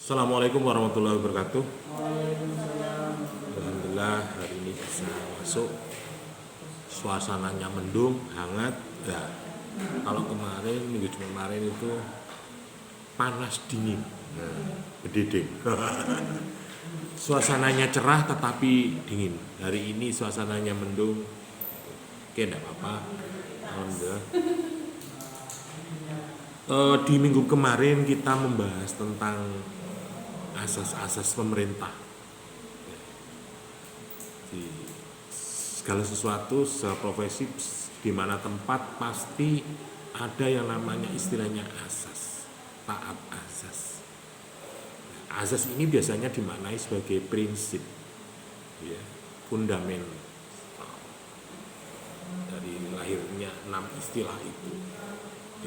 Assalamualaikum warahmatullahi wabarakatuh. Waalaikumsalam. Alhamdulillah hari ini bisa masuk. Suasananya mendung, hangat. Ya, kalau kemarin minggu kemarin itu panas dingin, berdiding. Suasananya cerah tetapi dingin. Hari ini suasananya mendung. Oke, enggak apa-apa. Alhamdulillah. Di minggu kemarin kita membahas tentang asas-asas pemerintah. Di segala sesuatu, seprofesi, di mana tempat pasti ada yang namanya istilahnya asas, taat asas. Asas ini biasanya dimaknai sebagai prinsip, ya, fundamental dari lahirnya 6 istilah itu.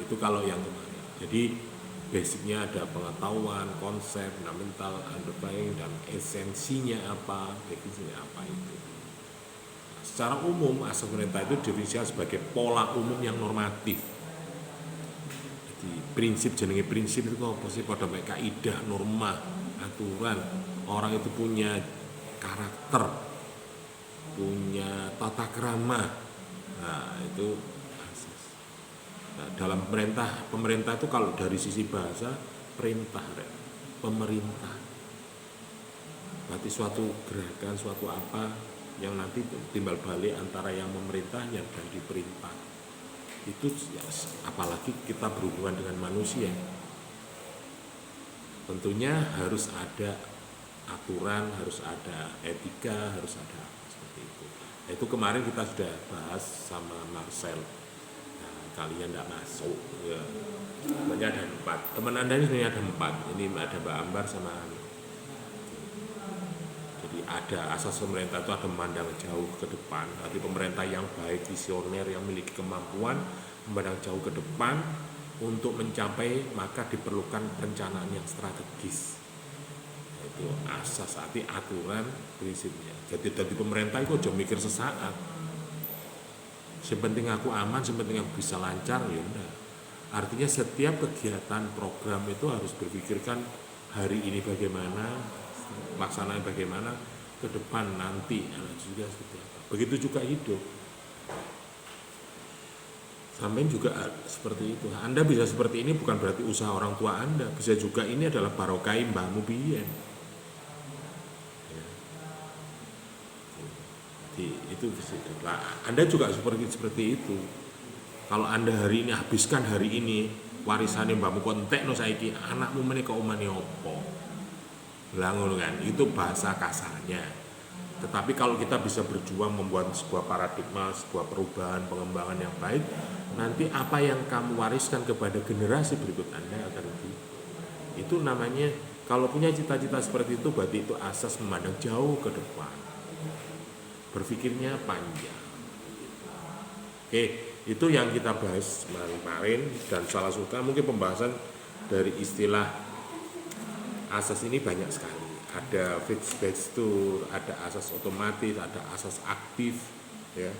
Itu kalau yang kemarin. Jadi basicnya ada pengetahuan, konsep, fundamental, underlying, dan esensinya apa, definisinya apa itu. Nah, secara umum asas pemerintah itu definisinya sebagai pola umum yang normatif. Jadi prinsip, jenenge prinsip itu apa sih? Pada kaidah, norma, aturan. Orang itu punya karakter, punya tata krama. Nah itu asas. Nah, dalam pemerintah itu kalau dari sisi bahasa perintah, pemerintah. Berarti suatu gerakan, suatu apa yang nanti timbal balik antara yang memerintahnya dan diperintah. Itu ya, apalagi kita berhubungan dengan manusia. Tentunya harus ada aturan, harus ada etika, harus ada seperti itu. Nah, itu kemarin kita sudah bahas sama Marcel. Kalian tidak masuk ya. Sebenarnya ada 4 teman anda ini, sebenarnya ada 4. Ini ada Mbak Ambar sama jadi ada asas pemerintah itu ada memandang jauh ke depan. Tapi pemerintah yang baik, visioner, yang memiliki kemampuan memandang jauh ke depan untuk mencapai, maka diperlukan perencanaan yang strategis. Itu asas, arti aturan, prinsipnya. Jadi pemerintah itu jangan mikir sesaat. Sepenting aku aman, sepenting aku bisa lancar, ya udah. Artinya setiap kegiatan program itu harus berpikirkan hari ini bagaimana, pelaksanaan bagaimana, ke depan nanti juga seperti apa. Begitu juga hidup. Sampai juga seperti itu. Anda bisa seperti ini bukan berarti usaha orang tua Anda, bisa juga ini adalah barokah mbahmu biyen. Itu lah, Anda juga seperti itu. Kalau Anda hari ini habiskan hari ini warisannya mbakmu kontek no saiki anakmu menika omane opo. Lah ngono kan, itu bahasa kasarnya. Tetapi kalau kita bisa berjuang membuat sebuah paradigma, sebuah perubahan, pengembangan yang baik, nanti apa yang kamu wariskan kepada generasi berikut Anda akan lebih. Itu namanya, kalau punya cita-cita seperti itu berarti itu asas memandang jauh ke depan. Berpikirnya panjang. Oke, itu yang kita bahas kemarin, dan salah satu mungkin pembahasan dari istilah asas ini banyak sekali. Ada fixed based, ada asas otomatis, ada asas aktif, ya.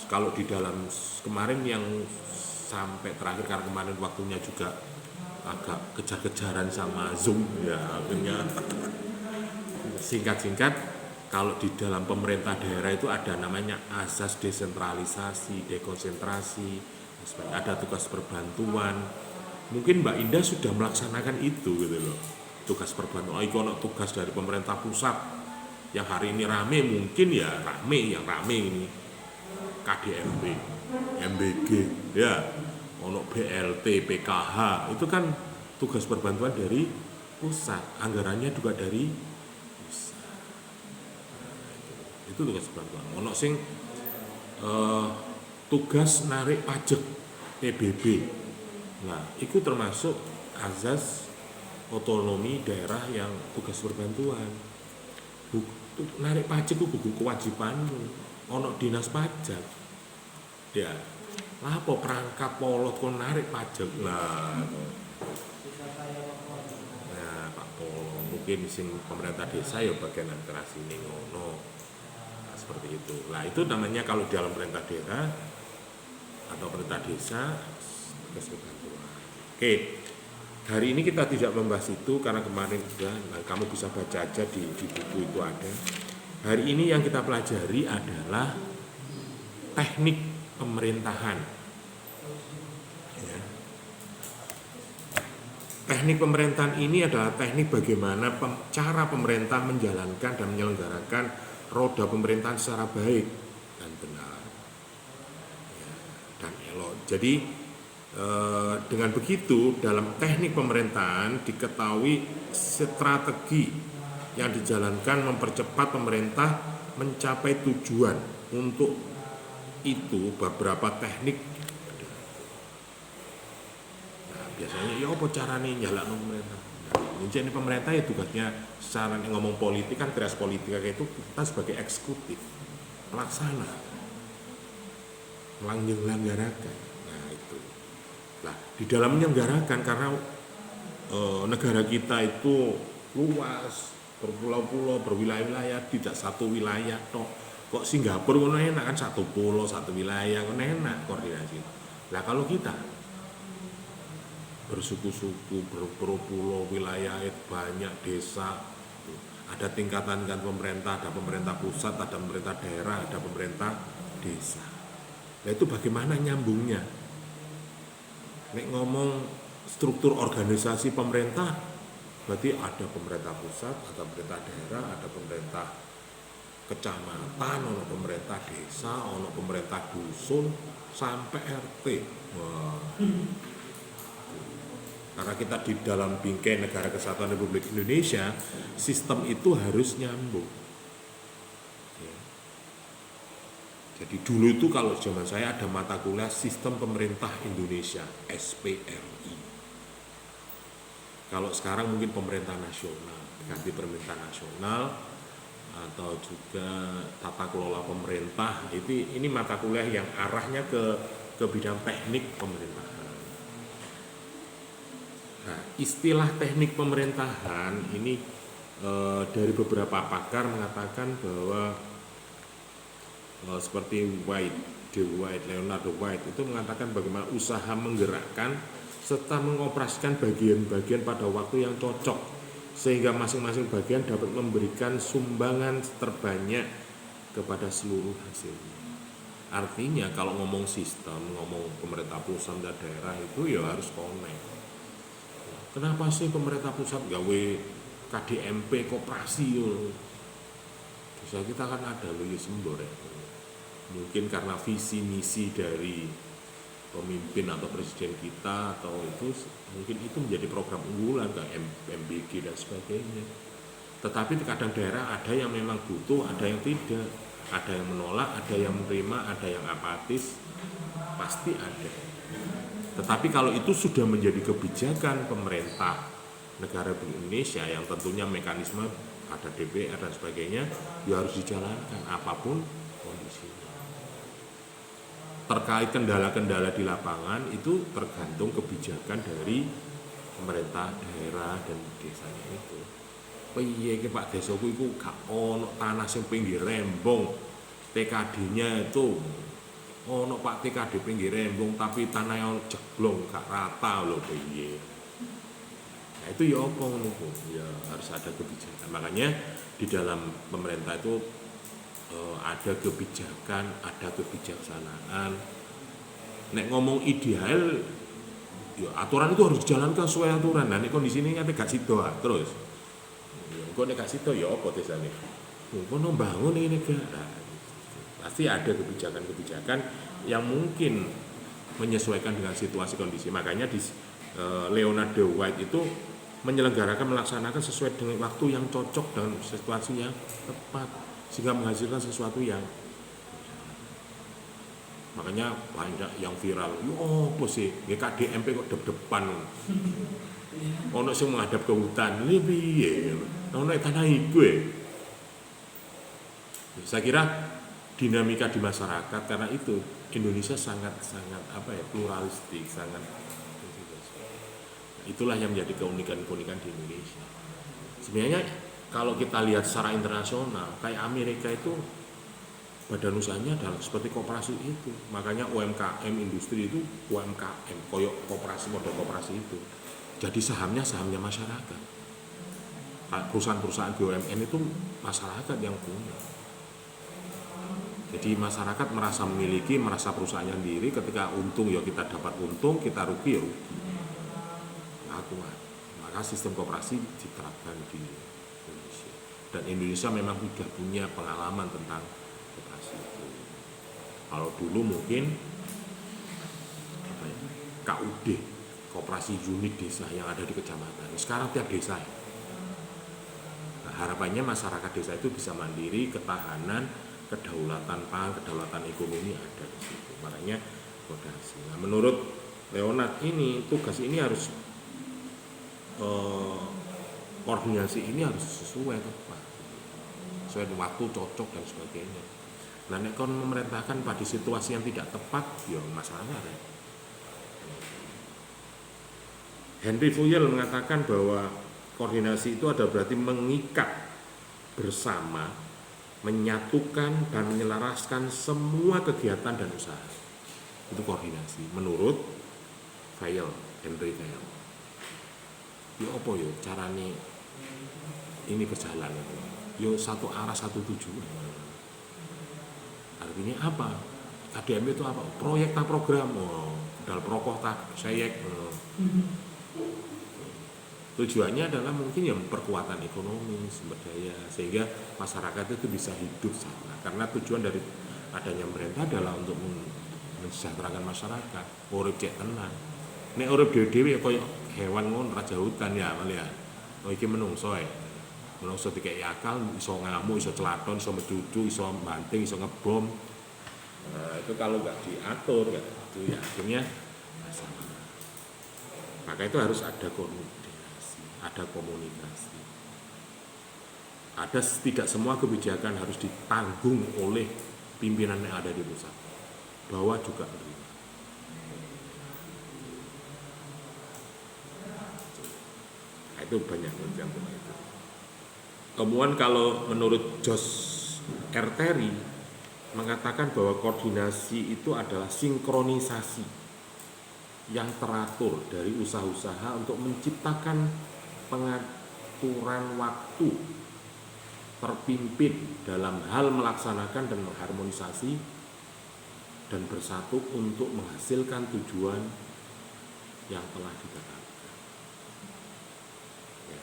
Kalau di dalam kemarin yang sampai terakhir, karena kemarin waktunya juga agak kejar-kejaran sama Zoom, ya akhirnya singkat-singkat. Kalau di dalam pemerintah daerah itu ada namanya asas desentralisasi, dekonsentrasi, ada tugas perbantuan. Mungkin Mbak Indah sudah melaksanakan itu gitu loh. Tugas perbantuan, itu tugas dari pemerintah pusat. Yang hari ini rame, mungkin ya yang rame ini KDMP, MBG, ya, ono BLT, PKH, itu kan tugas perbantuan dari pusat, anggarannya juga dari itu tugas bantuan. Ono sing tugas narik pajak PBB. Nah, itu termasuk azas otonomi daerah yang tugas perbantuan. Narik pajak itu buku kewajiban. Ono dinas pajak. Ya, lah apa perangkap polot kon narik pajak lah. Nah, Pak Polo mungkin sing pemerintah desa ya bagian administrasi ini ngono. Seperti itu. Nah, itu namanya kalau dalam perintah daerah atau perintah desa tugas perbantuan. Oke. Hari ini kita tidak membahas itu karena kemarin juga, kamu bisa baca aja di buku itu ada. Hari ini yang kita pelajari adalah teknik pemerintahan. Ya. Teknik pemerintahan ini adalah teknik bagaimana cara pemerintah menjalankan dan menyelenggarakan roda pemerintahan secara baik dan benar, ya, dan elok. Jadi dengan begitu dalam teknik pemerintahan diketahui strategi yang dijalankan mempercepat pemerintah mencapai tujuan. Untuk itu beberapa teknik. Nah, biasanya ya apa caranya nyalakno pemerintah? Jadi pemerintah ya tugasnya secara ngomong politik kan keras politik kayak itu kita sebagai eksekutif pelaksana menyelenggarakan. Nah, di dalam menyelenggarakan karena negara kita itu luas, berpulau-pulau, berwilayah-wilayah, tidak satu wilayah toh. Kok Singapura ngono enak kan satu pulau, satu wilayah, ngono enak koordinasi. Nah, kalau kita bersuku-suku, berpulau, wilayah banyak, desa, ada tingkatan pemerintah, ada pemerintah pusat, ada pemerintah daerah, ada pemerintah desa. Nah, itu bagaimana nyambungnya? Nek ngomong struktur organisasi pemerintah, berarti ada pemerintah pusat, ada pemerintah daerah, ada pemerintah kecamatan, ono pemerintah desa, ono pemerintah dusun, sampai RT. Wah. Karena kita di dalam bingkai Negara Kesatuan Republik Indonesia, sistem itu harus nyambung. Ya. Jadi dulu itu kalau zaman saya ada mata kuliah Sistem Pemerintah Indonesia, SPRI. Kalau sekarang mungkin pemerintah nasional, ganti pemerintah nasional, atau juga tata kelola pemerintah. Ini mata kuliah yang arahnya ke bidang teknik pemerintahan. Nah, istilah teknik pemerintahan ini dari beberapa pakar mengatakan bahwa seperti Leonard White itu mengatakan bagaimana usaha menggerakkan serta mengoperasikan bagian-bagian pada waktu yang cocok sehingga masing-masing bagian dapat memberikan sumbangan terbanyak kepada seluruh hasilnya. Artinya kalau ngomong sistem, ngomong pemerintah pusat dan daerah itu ya harus connect. Kenapa sih pemerintah pusat gawe KDMP koperasi yo? Bisa kita kan ada loh ya sembor ya. Mungkin karena visi misi dari pemimpin atau presiden kita atau itu mungkin itu menjadi program unggulan kayak MBG dan sebagainya. Tetapi kadang daerah ada yang memang butuh, ada yang tidak, ada yang menolak, ada yang menerima, ada yang apatis, pasti ada. Tetapi kalau itu sudah menjadi kebijakan pemerintah negara Indonesia yang tentunya mekanisme ada DPR dan sebagainya, ya harus dijalankan apapun kondisinya. Terkait kendala-kendala di lapangan itu tergantung kebijakan dari pemerintah daerah dan desanya itu. Piye ki Pak desaku iku gak ono tanah sing pinggir rembong, TKD-nya itu ono Pak TKD pinggir rembong tapi tanahnya jeglong gak rata lho piye. Nah itu ya apa ngono ya harus ada kebijakan. Makanya di dalam pemerintah itu ada kebijakan, ada kebijaksanaan. Nek ngomong ideal, ya aturan itu harus dijalankan sesuai aturan. Nah, nek kondisi ini gak sido terus. Ya, kok nek gak sido ya apa desane? Kono bangun ini negara. Pasti ada kebijakan-kebijakan yang mungkin menyesuaikan dengan situasi kondisi. Makanya di Leonard White itu menyelenggarakan melaksanakan sesuai dengan waktu yang cocok dan situasi yang tepat sehingga menghasilkan sesuatu yang makanya banyak yang viral. Yo apa sih KDMP kok depan ono sing menghadap ke hutan ini piye ono tanah iku saya kira dinamika di masyarakat karena itu Indonesia sangat pluralistik sangat itulah yang menjadi keunikan di Indonesia. Sebenarnya kalau kita lihat secara internasional, kayak Amerika itu badan usahanya adalah seperti koperasi itu. Makanya UMKM industri itu UMKM, koyok koperasi, model koperasi itu. jadi sahamnya masyarakat. Perusahaan-perusahaan BUMN itu masyarakat yang punya. Jadi masyarakat merasa memiliki, merasa perusahaannya sendiri. Ketika untung ya kita dapat untung, kita rugi ya rugi. Maka sistem koperasi diterapkan di Indonesia. Dan Indonesia memang sudah punya pengalaman tentang koperasi itu. Kalau dulu mungkin KUD, koperasi unit desa yang ada di kecamatan. Sekarang tiap desa. Nah, harapannya masyarakat desa itu bisa mandiri, ketahanan, kedaulatan pangan, kedaulatan ekonomi ada di situ. Makanya koperasi. Nah, menurut Leonard ini tugas ini harus koordinasi ini harus sesuai tepat, sesuai waktu, cocok dan sebagainya. Nah, nek kon memerintahkan pada situasi yang tidak tepat, ya masalah ada. Henry Fuyell mengatakan bahwa koordinasi itu ada berarti mengikat bersama, menyatukan dan menyelaraskan semua kegiatan dan usaha. Itu koordinasi menurut Henry Fuyell. Ya apa ya carane ini berjalan? Ya satu arah, satu tujuan. Artinya apa? KDM itu apa? Proyek tak program, dal prokoh tak sayek. Tujuannya adalah mungkin yang perkuatan ekonomi, sumber daya, sehingga masyarakat itu bisa hidup sama. Karena tujuan dari adanya pemerintah adalah untuk mensejahterakan masyarakat, urip cek tenan. Nek urip dhewe-dhewe kaya hewan ngono raja hutan ya malian. Oh iki menungso ya. Menungso dikek akal, iso ngamuk, iso celaton, iso medudu, iso banting, iso ngebom. Itu kalau nggak diatur kan itu ya akhirnya masalah. Maka itu harus ada koordinasi, ada komunikasi. Ada tidak semua kebijakan harus ditanggung oleh pimpinan yang ada di pusat. Bawah juga menerima. Itu banyak yang itu. Kemudian kalau menurut Jos R. Terry mengatakan bahwa koordinasi itu adalah sinkronisasi yang teratur dari usaha-usaha untuk menciptakan pengaturan waktu terpimpin dalam hal melaksanakan dan mengharmonisasi dan bersatu untuk menghasilkan tujuan yang telah ditetapkan.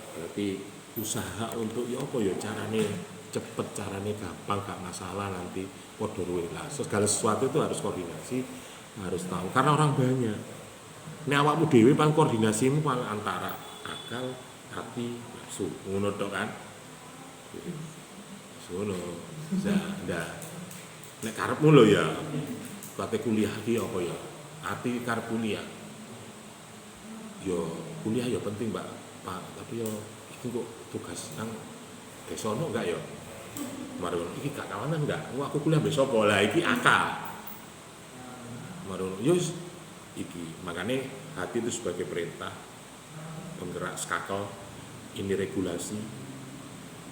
Berarti usaha untuk ya apa ya carane cepet, carane gampang, gak masalah nanti podo lah. Segala sesuatu itu harus koordinasi, harus tahu karena orang banyak. Ini awakmu dhewe paling koordinasimu paling antara akal, hati, nafsu. Ngono tok kan? Ngono. Ndak. Nek karepmu lho ya kate kuliah iki apa ya? Ati karep kuliah. Yo kuliah ya penting, Mbak. Pak, tapi yo itu kok tugas nang desono enggak yo? Marono iki gak kawanan enggak? Aku kuliah besok pola iki akal. Marono yo iki. Makanya hati itu sebagai perintah, penggerak skakel, ini regulasi,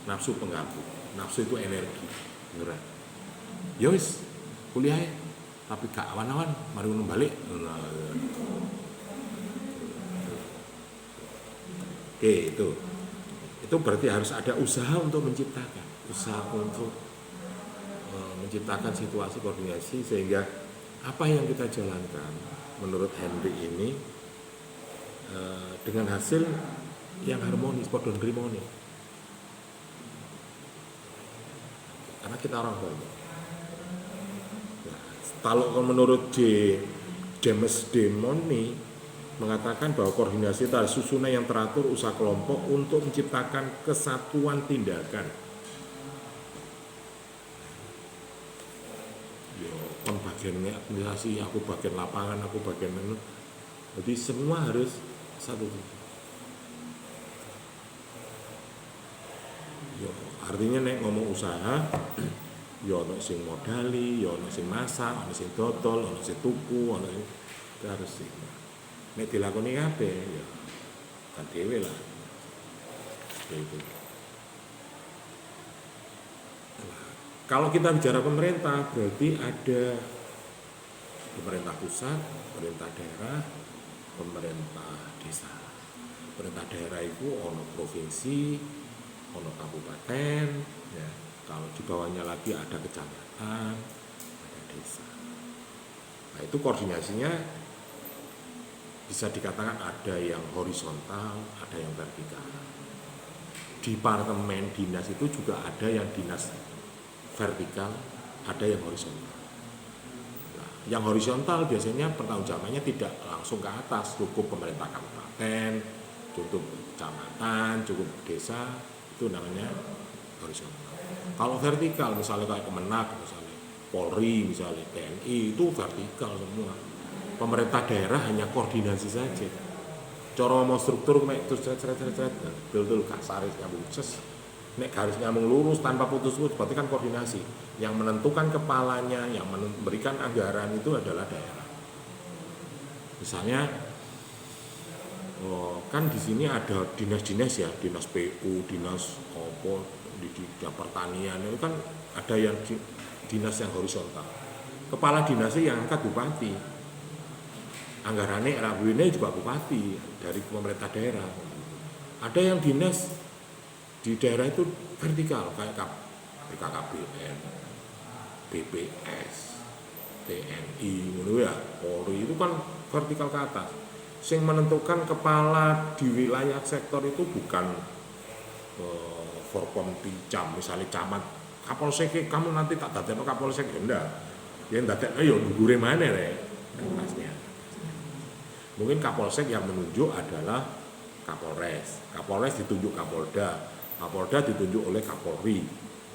nafsu penggabung. Nafsu itu energi, gerak. Yo wis kuliah tapi gak awan-awan, marono balik. Oke, itu berarti harus ada usaha untuk menciptakan, menciptakan situasi koordinasi sehingga apa yang kita jalankan menurut Henry ini dengan hasil yang harmonis, podo nrimo. Karena kita orang banyak. Nah, kalau menurut James Demoni mengatakan bahwa koordinasi itu adalah susunan yang teratur usaha kelompok untuk menciptakan kesatuan tindakan. Yo, kon bagian administrasi, aku bagian lapangan, aku bagian mana. Jadi semua harus satu. Yo, artinya nek ngomong usaha, yo ono sing modali, yo ono sing masak, ono sing dodol, ono sing tuku, ono sing harus sih. Nek dilakoni kabeh ya kan dhewe lah. Itu. Kalau kita bicara pemerintah berarti ada pemerintah pusat, pemerintah daerah, pemerintah desa. Perintah daerah itu ono provinsi, ono kabupaten, ya. Kalau di bawahnya lagi ada kecamatan, ada desa. Nah, itu koordinasinya bisa dikatakan ada yang horizontal, ada yang vertikal. Departemen dinas itu juga ada yang dinas vertikal, ada yang horizontal. Nah, yang horizontal biasanya pertanggungjawabannya tidak langsung ke atas, cukup pemerintah kabupaten, cukup kecamatan, cukup desa, itu namanya horizontal. Kalau vertikal misalnya kayak Kemenak, misalnya Polri, misalnya TNI, itu vertikal semua. Pemerintah daerah hanya koordinasi saja. Cara mau struktur kayak terus ceret, betul garis nyambung ses. Nek garis nyambung lurus tanpa putus-putus berarti kan koordinasi. Yang menentukan kepalanya, yang memberikan anggaran itu adalah daerah. Misalnya kan di sini ada dinas-dinas ya, dinas PU, dinas opo, di pertanian itu kan ada yang dinas yang horizontal. Kepala dinasnya yang angkat bupati. Anggarannya RAWN juga bupati dari pemerintah daerah. Ada yang dinas di daerah itu vertikal kayak BKKBN, BPS, TNI, ya, Polri itu kan vertikal ke atas. Yang menentukan kepala di wilayah sektor itu bukan Forkom Picam, misalnya camat Kapolsek, kamu nanti tak dadekno Kapolsek, enggak. Ya dadekno yo nggure mana rek. Pasnya. Mungkin Kapolsek yang menunjuk adalah Kapolres. Kapolres ditunjuk Kapolda. Kapolda ditunjuk oleh Kapolri.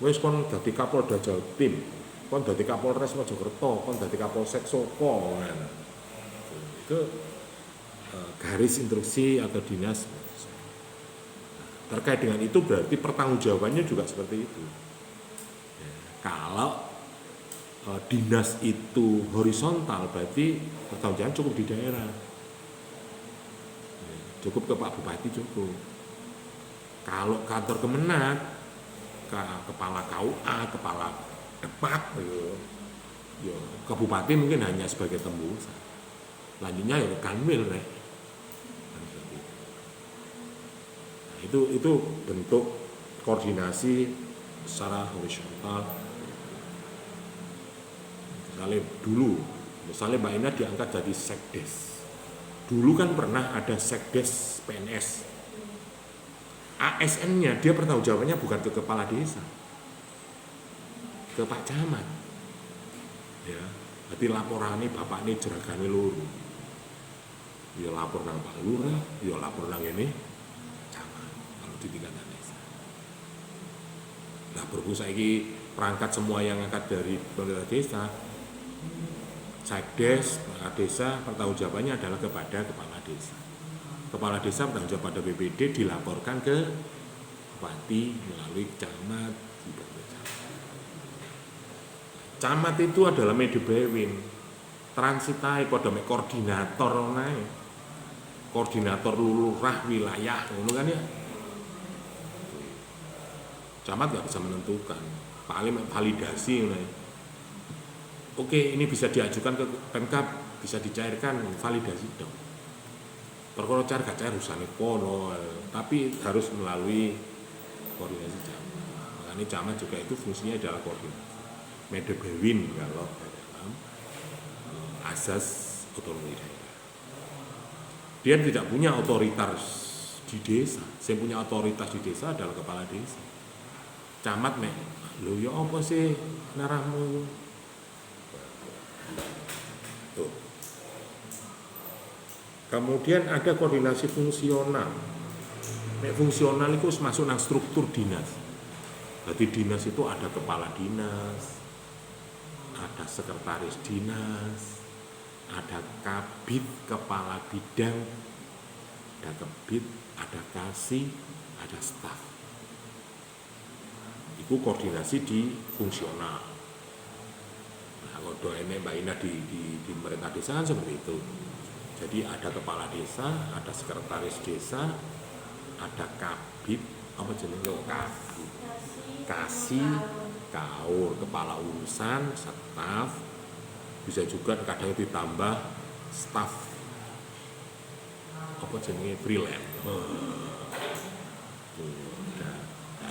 Wes kon dadi Kapolda Jatim, kon dadi Kapolres Mojokerto, kon dadi Kapolsek Soko. Itu garis instruksi atau dinas. Terkait dengan itu berarti pertanggungjawabannya juga seperti itu. Kalau dinas itu horizontal berarti pertanggungjawaban cukup di daerah. Cukup ke Pak Bupati cukup. Kalau kantor Kemenak, kepala KUA, kepala Depak, ke Bupati mungkin hanya sebagai tembusan. Lanjutnya ya ke Kanwil, Rek. Nah, itu bentuk koordinasi secara horizontal. Misalnya Mbak Ina diangkat jadi sekdes. Dulu kan pernah ada sekdes PNS. ASN-nya dia pertanggungjawabannya bukan ke kepala desa, ke Pak Camat. Ya, berarti laporannya bapak ini jeragane loro. Ya lapor nang Pak Lurah, ya lapor nang ini camat kalau di tingkatan desa. Lah berhubung saiki perangkat semua yang angkat dari pemerintah desa, sekdes, perangkat desa, pertanggungjawabannya adalah kepada kepala desa. Kepala desa bertanggung jawab pada BPD dilaporkan ke bupati melalui camat. Camat itu adalah medebewin, transitai pada koordinator naik, koordinator lurah wilayah, ngono kan ya. Camat nggak bisa menentukan, paling validasi ngono. Oke, ini bisa diajukan ke Pemkab, bisa dicairkan, validasi dong. Perkara cair gak cair usane kono, tapi harus melalui koordinasi camat. Makanya camat juga itu fungsinya adalah koordinasi. Medebewin kalau dalam asas otonomi daerah. Dia tidak punya otoritas di desa. Yang punya otoritas di desa adalah kepala desa. Camat nek, lho ya apa sih narahmu? Tuh. Kemudian ada koordinasi fungsional. Nek fungsional itu masuk nang struktur dinas. Berarti dinas itu ada kepala dinas, ada sekretaris dinas, ada kabid, kepala bidang, ada kebid, ada kasih, ada staf. Itu koordinasi di fungsional. Nah, kalau ini Mbak Ina di pemerintah desa kan seperti itu. Jadi ada kepala desa, ada sekretaris desa, ada kabid, apa jenisnya kabid, kasih, kaur, kepala urusan, staf, bisa juga kadang ditambah staf apa jenisnya freelance. Nah,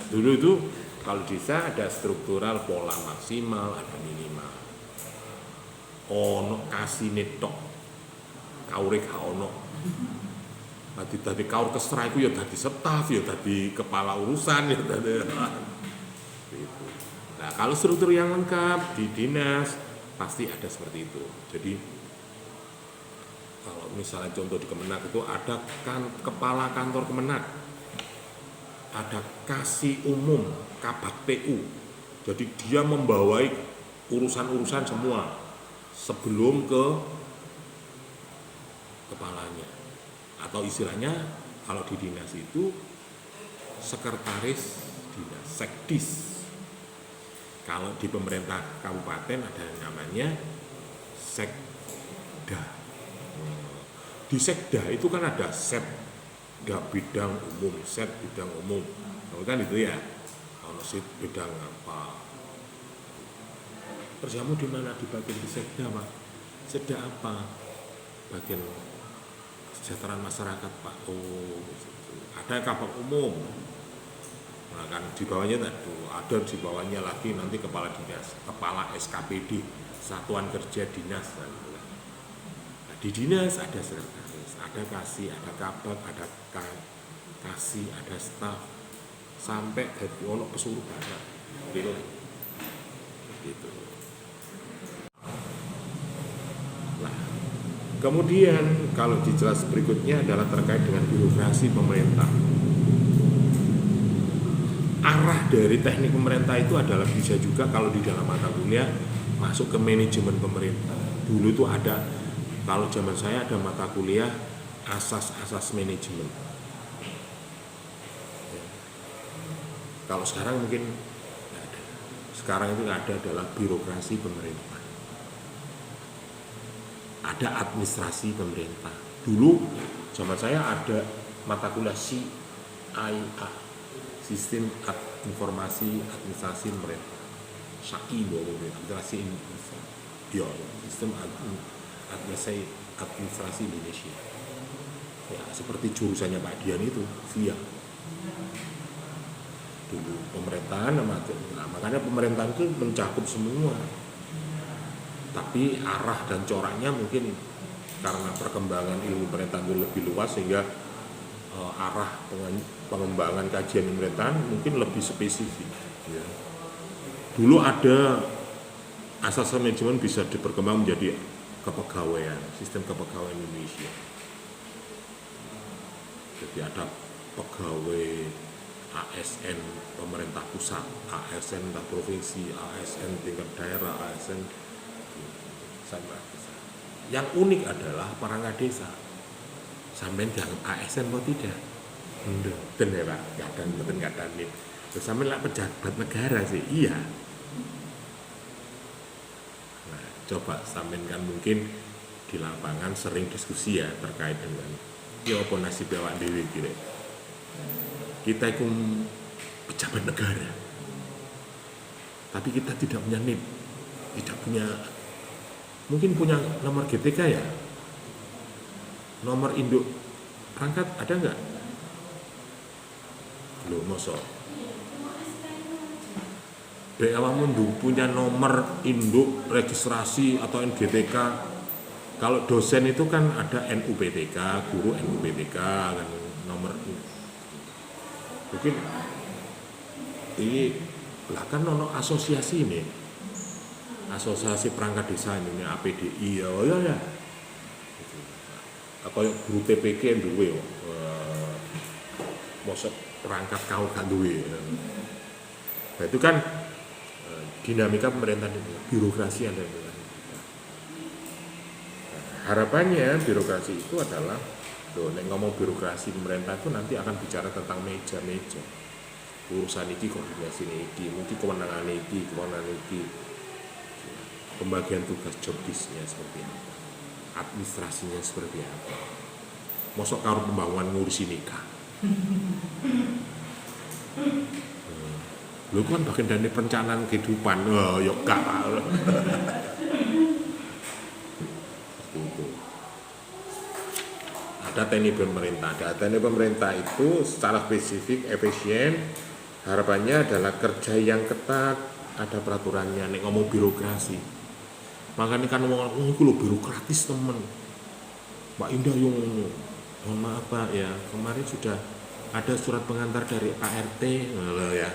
dulu itu kalau desa ada struktural, pola maksimal, ada minimal. Ono kasine tok, kaure gak ono. Dadi kaur kesra iku ya dadi staf, ya dadi kepala urusan, ya dadi gitu. Nah, kalau struktur yang lengkap di dinas pasti ada seperti itu. Jadi kalau misalnya contoh di Kemenak itu ada kepala kantor Kemenak, ada kasih umum, kabak PU. Jadi dia membawai urusan-urusan semua sebelum ke kepalanya. Atau istilahnya kalau di dinas itu sekretaris dinas, sekdis. Kalau di pemerintah kabupaten ada yang namanya sekda. Di sekda itu kan ada setda bidang umum, set bidang umum. Kalau kan itu ya, kalau set bidang apa? Kerjamu di mana? Di bagian di sekda, Pak. Sekda apa? Bagian kesejahteraan masyarakat, Pak. Oh, ada kabak umum. Nah, kan di bawahnya ada di bawahnya lagi nanti kepala dinas, kepala SKPD, Satuan Kerja Dinas. Nah, di dinas ada sekretaris, ada kasih, ada kabak, ada kasih, ada staf, sampai dari ono pesuruh banyak, gitu. Nah, kemudian kalau dijelas berikutnya adalah terkait dengan birokrasi pemerintah. Arah dari teknik pemerintah itu adalah bisa juga kalau di dalam mata kuliah masuk ke manajemen pemerintah. Dulu itu ada, kalau zaman saya ada mata kuliah asas-asas manajemen. Ya. Kalau sekarang mungkin nggak ada. Sekarang itu nggak ada, adalah birokrasi pemerintah. Ada administrasi pemerintah. Dulu zaman saya ada mata kuliah CIA, Sistem Informasi Administrasi Pemerintah. SAI administrasi Indonesia. Ya, Sistem Administrasi Indonesia. Ya, seperti jurusannya Pak Dian itu, via dulu pemerintahan, nah, makanya pemerintahan itu mencakup semua. Tapi arah dan coraknya mungkin karena perkembangan ilmu pemerintahan itu lebih luas sehingga arah pengembangan kajian pemerintahan mungkin lebih spesifik. Ya. Dulu ada asas manajemen bisa diperkembang menjadi kepegawaian, sistem kepegawaian Indonesia. Jadi ada pegawai ASN pemerintah pusat, ASN tingkat provinsi, ASN tingkat daerah, ASN sampai desa. Yang unik adalah perangkat desa. Sampai dianggap ASN kok tidak? Betul ya Pak, kadang nih. Terus sampai lah pejabat negara sih, iya. Nah, coba sampai kan mungkin di lapangan sering diskusi ya terkait dengan ya apa nasib awak dhewe kira. Kita itu pejabat negara, tapi kita tidak punya NIP, tidak punya, mungkin punya nomor GTK ya, nomor induk perangkat ada nggak? Loh, mosok awakmu punya nomor induk registrasi atau NGTK. Kalau dosen itu kan ada NUPTK, guru NUPTK kan nomor. Mungkin ini lah kan ono asosiasi ini, asosiasi perangkat desa ini APDI ya. Apa guru TPK duwe mosok perangkat kau kan duwe. Nah, itu kan dinamika pemerintahan itu, birokrasi yang ada. Harapannya birokrasi itu adalah nek ngomong birokrasi pemerintah itu nanti akan bicara tentang meja-meja. Urusan ini, koordinasi ini, mungkin kewenangan ini, pembagian tugas job desk-nya seperti apa, administrasinya seperti apa. Mosok karo pembangunan ngurusi nikah. Lu kan bagian dari perencanaan kehidupan. Oh, ya gak. Ada data teknik pemerintah. Data teknik pemerintah itu secara spesifik, efisien, harapannya adalah kerja yang ketat, ada peraturannya. Nek ngomong birokrasi, makanya kan ngomong itu loh birokratis temen. Mbak Indah yang mohon maaf Pak ya, kemarin sudah ada surat pengantar dari Pak RT ya.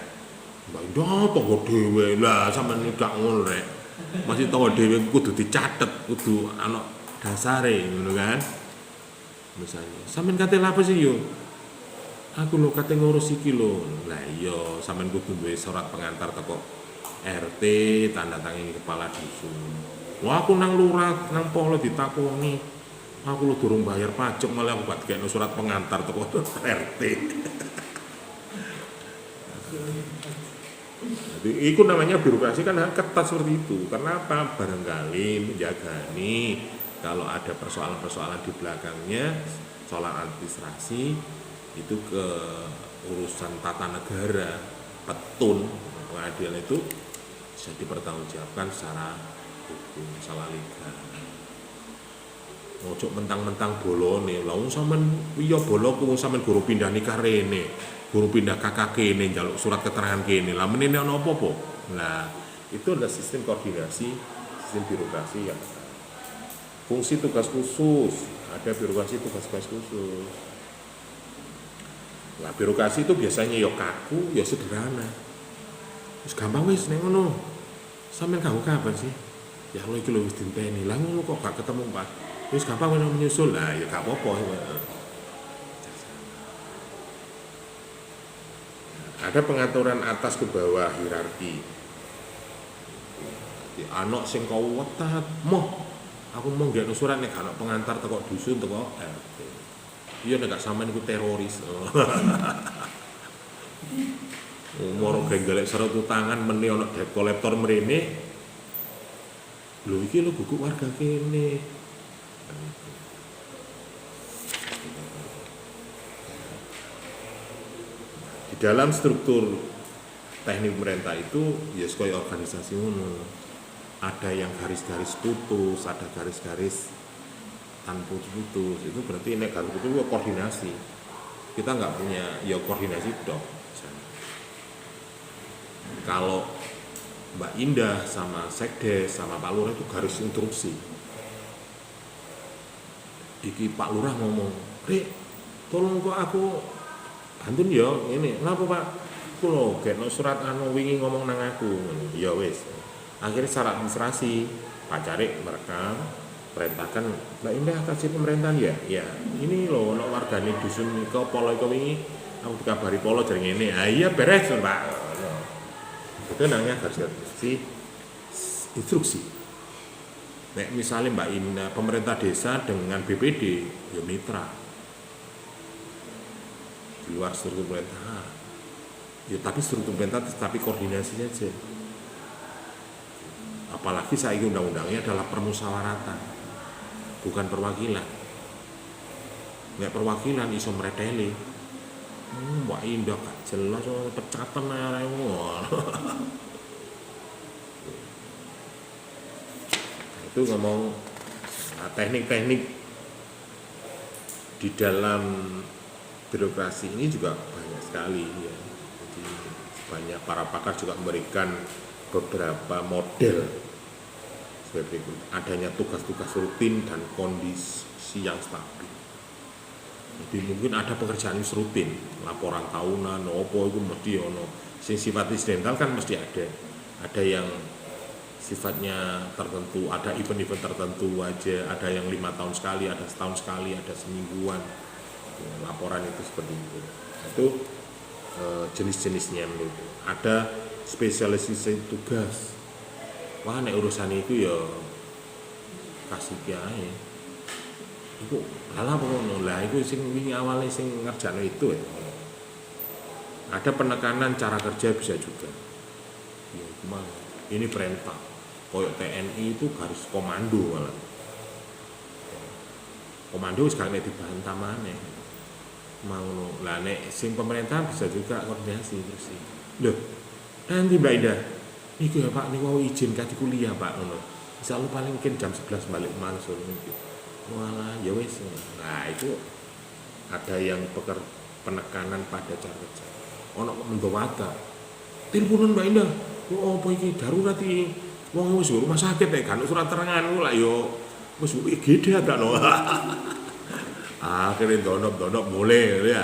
Mbak Indah tonggo dhewe lah sampean gak ngono rek. Masih tonggo dhewe kudu dicatet, kudu ana dasare ngono kan. Misalnya, sampean kate apa sih yo? Aku lho kate ngurus iki lho. Lah iya, sampean kudu duwe surat pengantar teko RT, tanda tangan kepala dusun. Wah aku nang lurah, nang polo ditakoni. Aku lho durung bayar pajak malah aku gak dikene surat pengantar teko RT. Jadi itu namanya birokrasi kan ketat seperti itu. Karena apa? Barangkali menjagani kalau ada persoalan-persoalan di belakangnya, soal administrasi itu ke urusan tata negara, petun, pengadilan itu bisa dipertanggungjawabkan secara hukum, salah legal. Ojo mentang-mentang bolone, lha wong sampean iya boloku wong sampean guru pindah nikah rene, guru pindah kakak kene njaluk surat keterangan kene. Lah menene ana apa-apa? Nah, itu adalah sistem koordinasi, sistem birokrasi yang fungsi tugas khusus, ada birokrasi tugas-tugas khusus. Nah, birokrasi itu biasanya ya kaku, ya sederhana. Wis gampang wis nek ngono. Sampeyan kanggo kapan sih? Ya Allah iki lho wis dinteni. Lah ngono kok gak ketemu Pak. Wis gampang ngono menyusul. Lah ya gak apa-apa. Ada pengaturan atas ke bawah hierarki. Anak sing kuwetat, moh aku mau nggak surat nih kalau pengantar teko dusun teko RT. Iya nek gak sampean iku teroris. Moro golek surat utangan meni ana debt collector mrene. Lho iki lho guguk warga kene. Di dalam struktur teknik pemerintah itu ya kaya organisasi ngono. Ada yang garis-garis putus, ada garis-garis tanpa putus. Itu berarti nek garis putus itu koordinasi. Kita nggak punya ya koordinasi dok. Kalau Mbak Indah sama Sekdes sama Pak Lurah itu garis instruksi. Iki Pak Lurah ngomong, "Rek, tolong kok aku bantun ya ini. Kenapa Pak? Aku lho gekno surat anu wingi ngomong nang aku." Ya wis. Akhirnya secara administrasi Pak Carik merekam, perintahkan Mbak Indah kasih pemerintahan ya. Ya, ini loh ono wargane dusun iko polo iko wingi aku dikabari polo jaring ini. Ah iya beres Pak. Itu namanya garis instruksi. Nek misalnya Mbak Indah pemerintah desa dengan BPD ya mitra. Di luar struktur pemerintah. Ya tapi struktur pemerintah tapi koordinasinya aja. Apalagi saya undang-undangnya adalah permusyawaratan, bukan perwakilan. Nggak perwakilan iso mreteli. Mbak Indah gak jelas pecatan aremu. Itu ngomong teknik-teknik di dalam birokrasi ini juga banyak sekali ya. Jadi banyak para pakar juga memberikan beberapa model seperti adanya tugas-tugas rutin dan kondisi yang stabil. Jadi mungkin ada pekerjaan rutin, laporan tahunan, opo itu mesti ono. Sing sifat insidental kan mesti ada. Ada yang sifatnya tertentu, ada event-event tertentu aja, ada yang 5 tahun sekali, ada setahun sekali, ada semingguan. Laporan itu seperti itu. Itu jenis-jenisnya menurut. Ada spesialisasi tugas. Wah nek urusan itu ya kasih kiai. Iku lha apa ngono? Lah iku sing wingi awale sing ngerjakno itu ya. Ada penekanan cara kerja bisa juga. Ya gimana? Ini perintah. Koyok TNI itu garis komando malah. Komando wis gak nek dibantah maneh. Mau lah nek sing pemerintah bisa juga koordinasi terus sih. Loh, nanti Mbak Indah, niku ya Pak, niku izin kasih kuliah Pak ngono. Insyaallah paling mungkin jam 11 balik Mansur mungkin. Walah, ya wis. Nah, itu ada yang penekanan pada cara kerja. Ono mendowata. Teleponan Mbak Indah. Oh, apa iki darurat iki? Wong wis rumah sakit kan surat terangan ku lah yo wis gede ada no. Akhirnya donop boleh ya.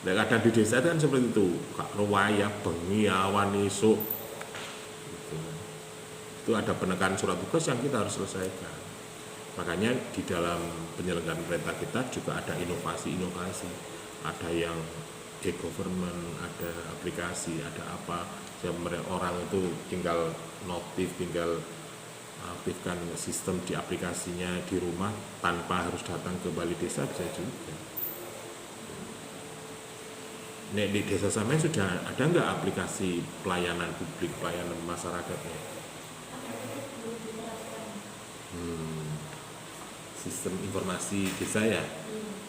Nah, kadang di desa itu kan seperti itu, kak ruwaya, bengi, awan, isuk. Gitu. Itu ada penekanan surat tugas yang kita harus selesaikan. Makanya di dalam penyelenggaraan pemerintah kita juga ada inovasi-inovasi. Ada yang e-government, ada aplikasi, ada apa. Orang itu tinggal notif, tinggal aktifkan sistem di aplikasinya di rumah tanpa harus datang ke balai desa bisa juga. Nek di desa sampean sudah ada nggak aplikasi pelayanan publik, pelayanan masyarakatnya? Sistem informasi desa ya.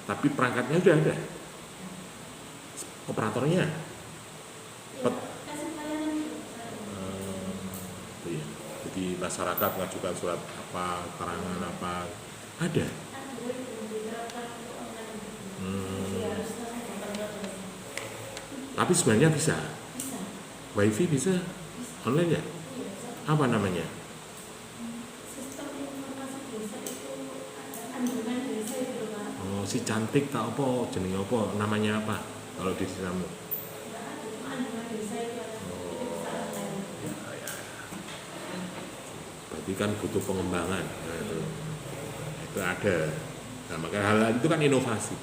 Tapi perangkatnya sudah ada. Operatornya. Iya. Jadi masyarakat mengajukan surat apa, keterangan apa, ada. Tapi sebenarnya bisa. Wifi bisa. Online ya? Apa namanya? Oh, si cantik tak apa, jenenge apa, namanya apa? Kalau di desamu. Berarti kan butuh pengembangan. Nah, itu ada. Nah, maka hal itu kan inovasi.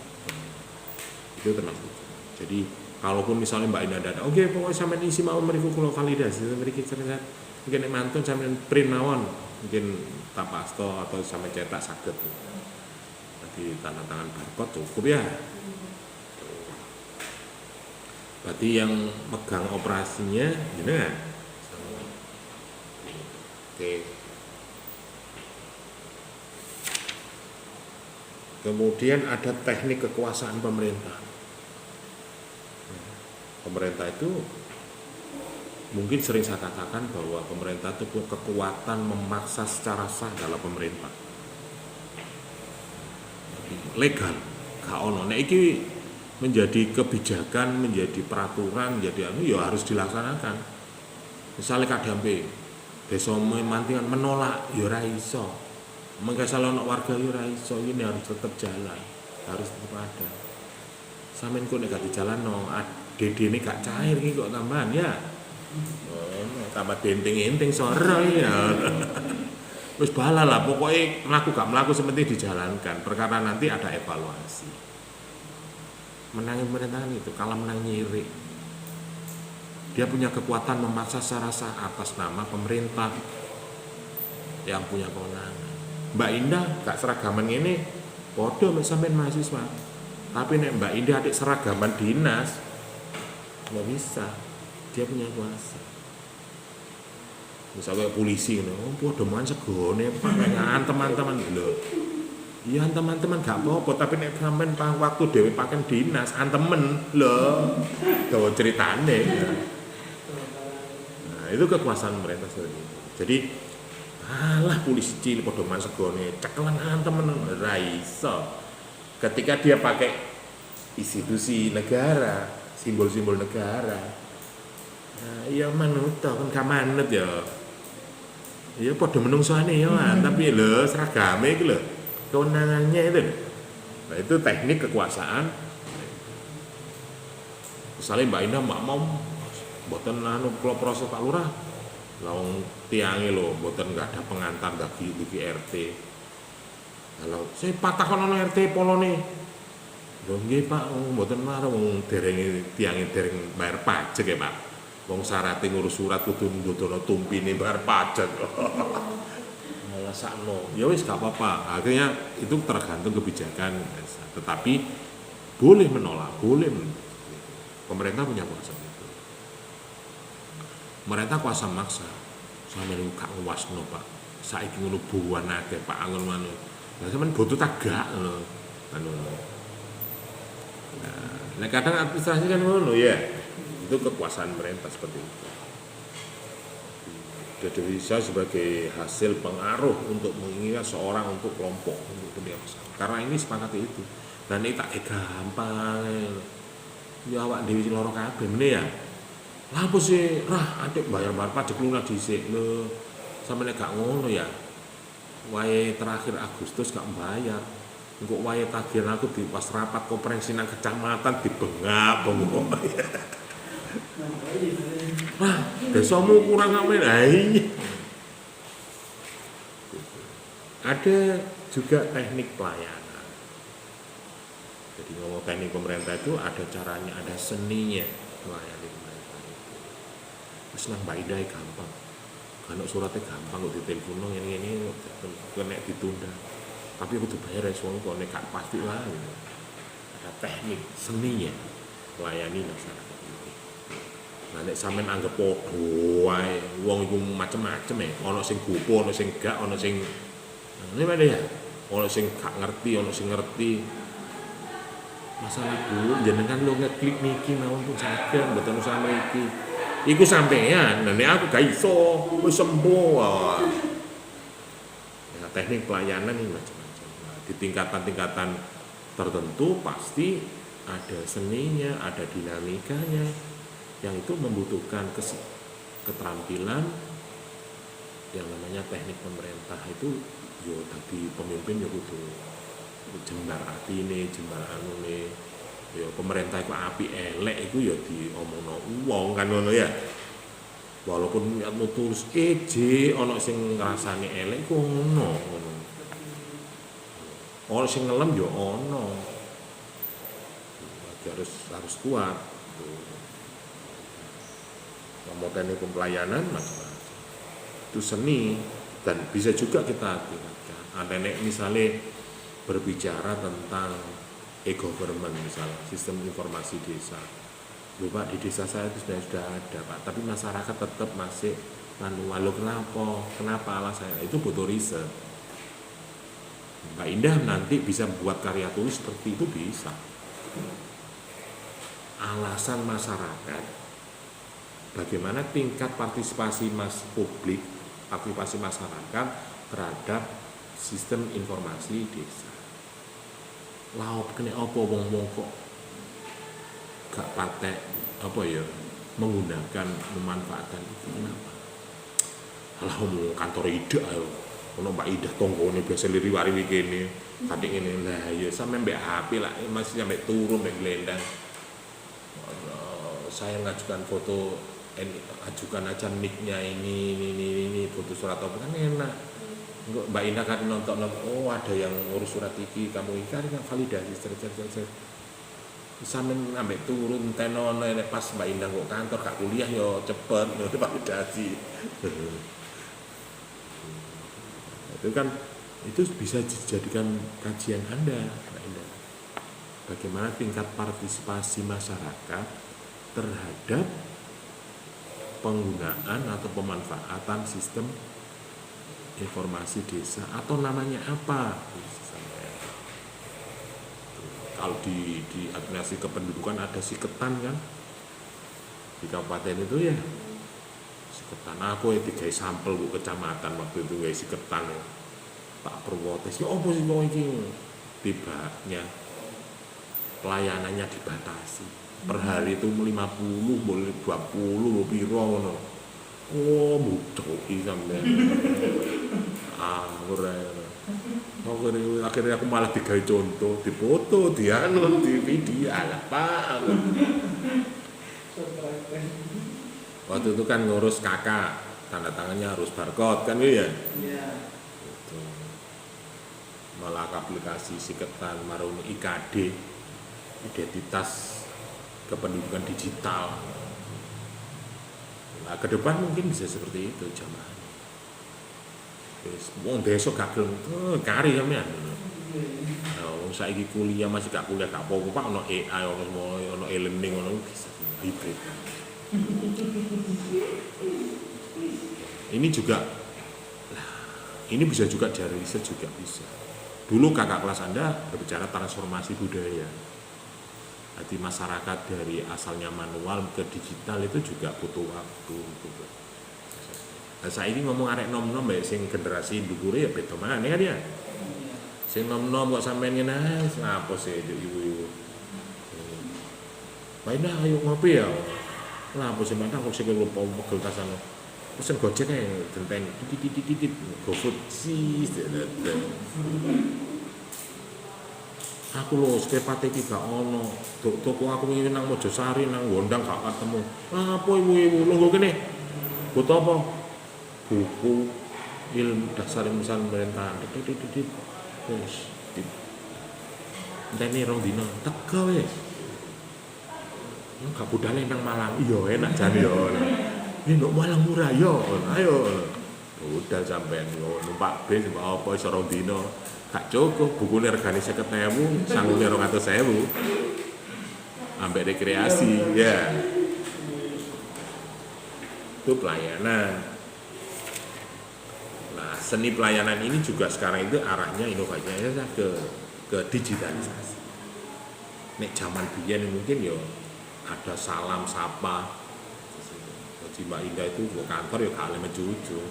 Itu termasuk. Jadi kalaupun misalnya Mbak Indah ada, oke, pokoknya sampai isi mau meriku kalau validasi, meriku cerita, mungkin mantun sampai print mawon, mungkin tapasto atau sampai cetak sakit. Nanti tanda tangan barcode cukup ya. Berarti yang megang operasinya, gimana? Oke. Kemudian ada teknik kekuasaan pemerintah. Pemerintah itu mungkin sering saya katakan bahwa pemerintah itu punya kekuatan memaksa secara sah dalam pemerintah. Legal, gak ono. Nek iki menjadi kebijakan, menjadi peraturan, menjadi ya harus dilaksanakan. Misalnya kadampe desa Mantingan menolak, ya ora iso. Mengke salah ono warga ya ora iso, ini harus tetap jalan, harus tetap ada. Sampeyan kok nek gak dijalanno, Dede ini gak cair ini kok tambahan ya. Tambah denting-enting sore ya. Terus bala lah pokoknya gak melaku seperti dijalankan. Perkara nanti ada evaluasi. Menangin pemerintahan itu kalau menang nyiri. Dia punya kekuatan memaksa secara sah atas nama pemerintah yang punya kewenangan. Mbak Indah gak seragaman ini podo sampean mahasiswa. Tapi nek Mbak Indah adik seragaman dinas nggak bisa, dia punya kuasa. Misalnya polisi, oh podoman segone, pak teman-teman lho. Iya teman-teman gak apa-apa, tapi nek sampean waktu dewe pakai dinas, antemen lho, dawa ceritane. Nah itu kekuasaan pemerintah seperti itu. Jadi, alah polisi cilik podoman segone, cekelan antemen ra iso. Ketika dia pakai institusi negara, simbol-simbol negara. Nah, iya manut kan gak manut ya. Iya padha menungsane ya, tapi lho seragame iki lho. Kewenangannya itu. Nah, itu teknik kekuasaan. Misalnya Mbak Indah mau mboten kula proses Pak Lurah. Lah wong tiange lho mboten enggak ada pengantar bagi RT. Kalau saya patahkan ono RT polone. Lho nggih Pak, mboten marah wong derenge tiange dereng bayar pajak ya Pak. Wong syaraté ngurus surat kudu ndodono tumpine bayar pajak. Malah sakno. Ya wis gak apa-apa. Akhirnya itu tergantung kebijakan. Tetapi boleh menolak, boleh. Pemerintah punya kuasa itu. Pemerintah kuasa maksa. Sampeyan gak nguwasno Pak. Saiki ngono buwan akeh Pak angon manut. Lah sampeyan boto tagak ngono. Nah, kadang administrasi kan ngono ya. Itu kekuasaan pemerintah seperti itu. Jadi bisa sebagai hasil pengaruh untuk menginginkan seorang untuk kelompok untuk kepentingan besar. Karena ini sepakat itu. Dan ini tak gampang. Ya awak dhewe loro kabeh meneh ya. Lah apa sih? Rah, atik bayar pajak lunas dhisik lho. Sampe nek gak ngono ya. Wae terakhir Agustus gak bayar. Engko wae tagihan aku di pas rapat konferensi nang kecamatan dibengak-bengok. Wah, desamu kurang amen. Ada juga teknik pelayanan. Jadi ngomong teknik pemerintah itu ada caranya, ada seninya melayani pemerintah itu. Terus nang Mbak Ida gampang. Kalau suratnya gampang kok ditelepon ini kena ditunda. Tapi aku dibayar ya soalnya kok nek pasti lah. Gitu. Ada teknik seninya melayani masyarakat ini. Nah nek sampean anggap podo wae wong iku macem-macem ya. Ono sing gopo, ono sing gak, ono sing ini mana ya? Ono sing gak ngerti, ono sing ngerti. Masalah Bu, jenengan lo ngeklik niki mawon pun saged mboten usah mriki. Iku sampean, nek aku gak iso, wis sembuh. Ya, teknik pelayanan ini macam-macam. Nah, di tingkatan-tingkatan tertentu pasti ada seninya, ada dinamikanya yang itu membutuhkan keterampilan yang namanya teknik pemerintah itu yo tadi pemimpin yo kudu jembar atine, jembar anune. Ya pemerintah iku apik elek iku ya diomongno wong kan ngono ya. Walaupun niatmu tulus ana sing ngrasani elek iku ngono. Ana sing ngelem ya ana. Harus kuat. Ngomongin pelayanan macam-macam. Itu seni dan bisa juga kita tingkatkan. Ada misalnya berbicara tentang e-government misalnya, sistem informasi desa. Loh Pak, di desa saya itu sudah ada Pak, tapi masyarakat tetap masih manual. Loh kenapa alasannya? Itu butuh riset. Mbak Indah nanti bisa buat karya tulis seperti itu bisa. Alasan masyarakat, bagaimana tingkat partisipasi publik, partisipasi masyarakat terhadap sistem informasi desa. Laop kena apa wong-wong kok gak patek apa ya menggunakan memanfaatkan itu kenapa? Lah mau kantor ide ayo. Ono Mbak Ida tonggone biasa liri-wari kene. Kadek ngene lah ya sampe mbek HP lah masih sampai turun mbek glendang. Saya ngajukan foto ajukan aja nicknya ini foto surat apa kan enak. Enggak Mbak Indah kan nonton oh ada yang ngurus surat iki kamu iki kan validasi ser. Sampeyan ambek turun tenono pas Mbak Indah kok kantor gak kuliah yo cepet yo validasi. Itu kan itu bisa dijadikan kajian Anda Mbak Indah. Bagaimana tingkat partisipasi masyarakat terhadap penggunaan atau pemanfaatan sistem informasi desa atau namanya apa? Kalau di administrasi kependudukan ada siketan kan di kabupaten itu ya siketan. Aku digawe sampel bu kecamatan waktu itu gawe siketan ya. Tak protes ya apa sih kok iki tibanya pelayanannya dibatasi per hari itu 50 boleh 20 piro ngono. Oh, butuh sampean. Akhirnya aku malah digawe contoh, dipoto, dianu, di video, alah Pak. Waktu itu kan ngurus kakak, tanda tangannya harus barcode kan ya? Iya. Gitu. Malah aplikasi siketan marun IKD, identitas kependudukan digital. Nah, ke depan mungkin bisa seperti itu jamaah. Wis wong desa gak gelem kari sampean. Nah, wong saiki kuliah masih gak kuliah gak apa-apa Pak ono AI ono e-learning ono bisa hybrid. Ini juga ini bisa juga dari riset juga bisa. Dulu kakak kelas Anda berbicara transformasi budaya. Jadi masyarakat dari asalnya manual ke digital itu juga butuh waktu gitu. Nah, saya ini ngomong arek nom-nom ya sing generasi ndukure ya beda maneh kan ya. Sing nom-nom kok sampean ngene ae, ngapa sih ibu-ibu. Baiklah ayo ngopi ya. Lah apa sih mana kok sing lupa pegel tasane. Pesen Gojek ae genteng titit GoFood sih. Aku lho sepate iki gak ono. Toko aku wingi nang Mojosari nang Gondang gak ketemu. Apa ibu-ibu lungguh kene? Butuh apa? Buku ilmu dasar ilmu pemerintahan. Titit. Wis. Entene rong dina teko wis. Gak budale nang Malang. Iya enak jan yo. Ini nduk Malang murah yo. Ayo. Budal sampean numpak bis apa iso rong dina. Gak cukup, bukune regane 50.000, sangune 200.000. Ambek rekreasi, ya. Itu pelayanan. Nah, seni pelayanan ini juga sekarang itu arahnya inovasinya ke digitalisasi. Nek zaman biyen mungkin yo ada salam sapa. Jadi Mbak Indah itu ke kantor ya kali mencucu.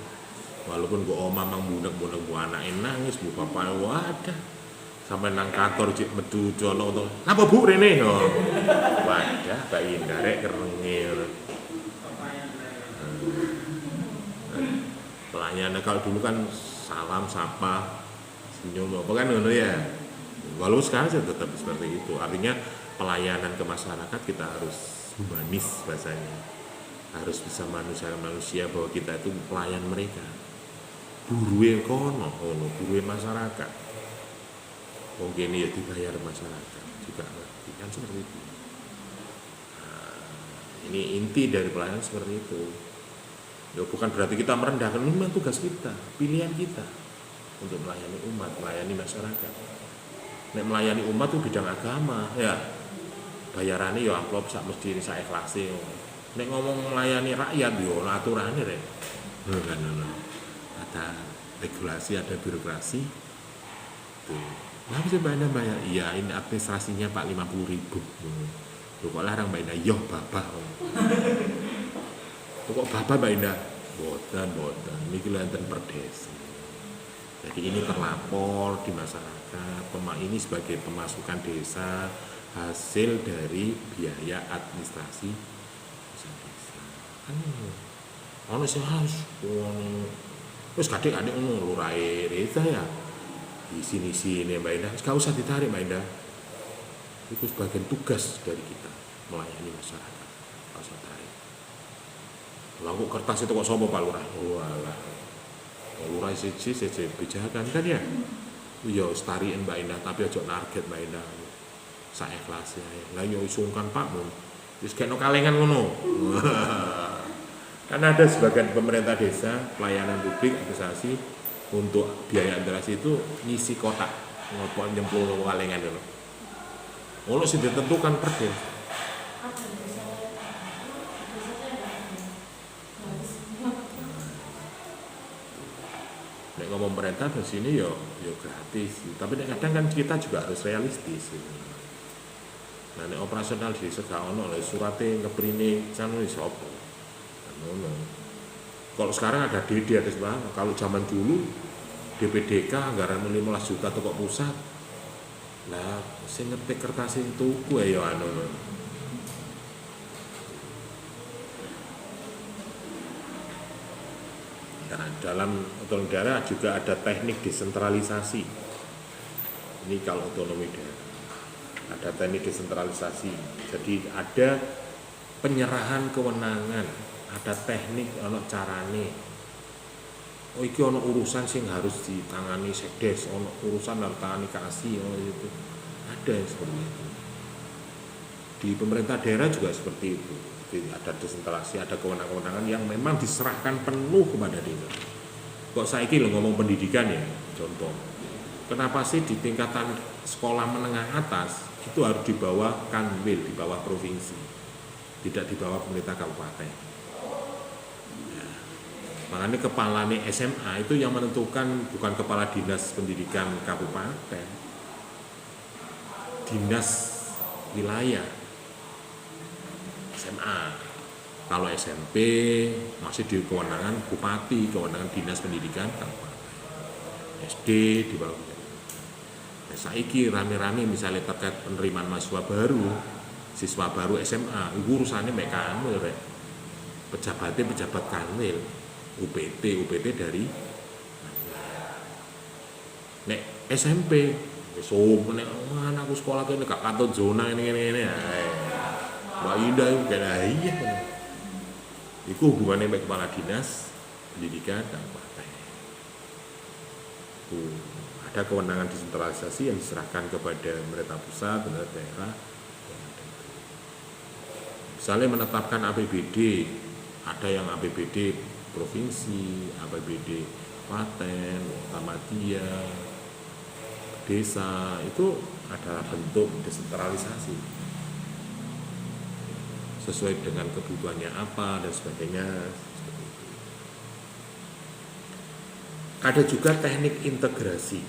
Walaupun gue omah mang bunek-bunek bu anak nangis bu papa wadah sampai nang kantor cik metu jono tuh apa bu rene yo wadah Mbak Indah rek kerengir pelayanan kalau dulu kan salam sapa senyum apa kan ngono ya walaupun sekarang sih tetap seperti itu artinya pelayanan ke masyarakat kita harus humanis bahasanya harus bisa manusia bahwa kita itu pelayan mereka buruwe kono, buruwe masyarakat. Mungkin ya dibayar masyarakat juga ngerti kan seperti itu. Nah, ini inti dari pelayanan seperti itu. Ya bukan berarti kita merendahkan, ini memang tugas kita, pilihan kita untuk melayani umat, melayani masyarakat. Nek melayani umat itu bidang agama, ya bayarannya ya amplop sak mesti sak ikhlase. Nek ngomong melayani rakyat yo aturannya rek. Ada regulasi, ada birokrasi. Tuh. Kenapa sih Mbak Indah bayar? Iya, ini administrasinya Pak 50.000. Loh kok larang Mbak Indah? Yoh babah. Kok babah Mbak Indah? Boten. Ini kelihatan per desa. Jadi ini terlapor di masyarakat. Ini sebagai pemasukan desa hasil dari biaya administrasi desa. Kan ono sing harus wis kadek-kadek ngono lurahe desa ya. Di sini Mbak Indah, gak usah ditarik Mbak Indah. Itu sebagian tugas dari kita melayani masyarakat. Gak usah tarik. Lalu kertas itu kok sopo Pak Lurah? Walah. Lurah siji bejakan kan ya. Iya stariin Mbak Indah tapi aja target Mbak Indah. Sak ikhlas ya. Lah yo sungkan Pak mun. Wis kena kalengan ngono. Karena ada sebagian pemerintah desa, pelayanan publik, administrasi untuk biaya administrasi itu ngisi kotak, ngopon nyemplung kalengan dulu. Kalau sudah ditentukan per desa. Nek ngomong pemerintah di sini yo gratis, tapi kadang kan kita juga harus realistis. Nah, nek operasional di desa gak ono lho surate ngeprine kan wis opo. Kalau sekarang ada DD ada sebagainya. Kalau zaman dulu DPDK anggaran 15 juta toko pusat. Lah sing ngetik kertas itu kuwe ya anu. Nah, dalam otonomi daerah juga ada teknik desentralisasi. Ini kalau otonomi daerah. Ada teknik desentralisasi. Jadi ada penyerahan kewenangan. Ada teknik, ono carane. Oh iki ono urusan sing harus ditangani sekdes, ono urusan harus tangani kasih, itu. Ada yang seperti itu. Di pemerintah daerah juga seperti itu. Jadi ada desentralisasi, ada kewenangan-kewenangan yang memang diserahkan penuh kepada desa. Kok saiki lho ngomong pendidikan ya, contoh. Kenapa sih di tingkatan sekolah menengah atas itu harus di bawah kanwil, di bawah provinsi, tidak di bawah pemerintah kabupaten? Makanya kepala SMA itu yang menentukan bukan kepala dinas pendidikan kabupaten, dinas wilayah SMA. Kalau SMP masih di kewenangan bupati, kewenangan dinas pendidikan kabupaten. SD di bawah. Saiki rame-rame misalnya terkait penerimaan mahasiswa baru, siswa baru SMA, itu urusannya mek kanwil rek. Pejabatnya pejabat kanwil, UPT dari nek SMP wis nek anakku sekolah kene gak katut zona ini. Mbak Indah itu kayak iya. Iku hubungannya baik kepala dinas pendidikan dan partai. Ada kewenangan desentralisasi yang diserahkan kepada pemerintah pusat, pemerintah daerah. Misalnya menetapkan APBD, ada yang APBD provinsi, APBD kabupaten, Muhammadiyah, desa, itu adalah bentuk desentralisasi sesuai dengan kebutuhannya apa dan sebagainya. Ada juga teknik integrasi.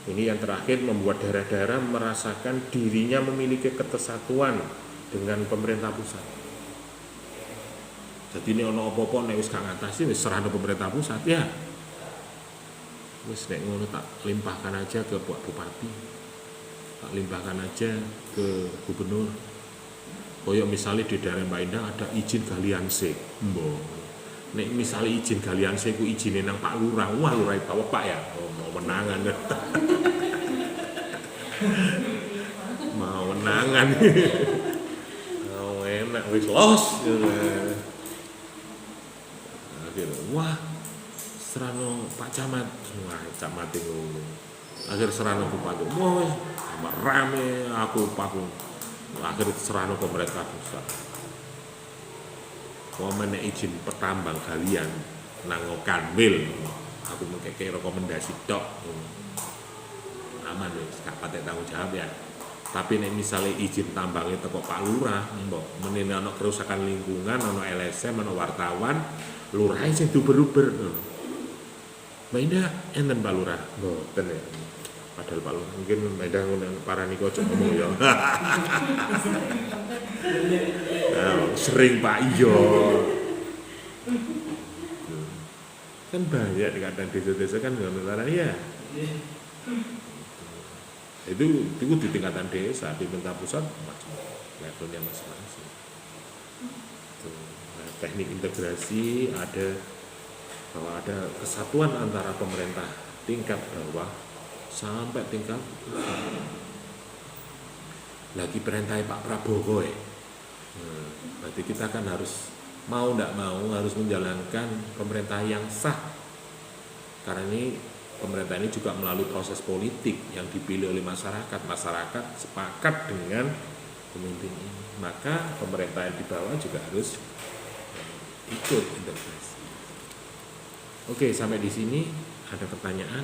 Ini yang terakhir membuat daerah-daerah merasakan dirinya memiliki kesatuan dengan pemerintah pusat. Jadi ini ono apa-apa nek wis gak ngatasi wis serahno pemerintah pusat ya. Wis nek ngono tak limpahkan aja ke Pak Bupati. Tak limpahkan aja ke gubernur. Koyok misalnya di daerah Mbak Indah ada izin galian C. Nek misalnya izin galian C ku izine nang Pak Lurah. Wah, Lurah tahu Pak ya. Oh, mau menangan. Mau menangan. Oh, enak wis los. Wah, serano Pak Camat. Wah, Camat ngono. Akhir serano Bupati. Wah, tambah rame aku Pak. Akhir serano pemerintah pusat. Wamene izin pertambang galian nang kanwil. Aku mengkeke rekomendasi tok. Aman wis, gak patek tanggung jawab ya. Tapi nek misalnya izin tambangnya teko Pak Lurah, mbok menene ana kerusakan lingkungan, ana LSM, ana wartawan, lurah sing duber-duber. Mbak Indah enten Pak Lurah. Mboten ya. Padahal Pak Lurah mungkin Mbak Indah parani kok ngomong ya. Nah, sering Pak iyo. Kan banyak di kadang desa-desa kan ngono ya. Itu di tingkatan desa, di pemerintah pusat macam levelnya masing-masing. Nah, teknik integrasi ada bahwa ada kesatuan antara pemerintah tingkat bawah sampai tingkat lagi perintah Pak Prabowo ya. Berarti kita kan harus mau tidak mau harus menjalankan pemerintah yang sah, karena ini pemerintah ini juga melalui proses politik yang dipilih oleh masyarakat sepakat dengan pemimpin ini, maka pemerintah yang di bawah juga harus ikut integrasi. Oke, sampai di sini ada pertanyaan?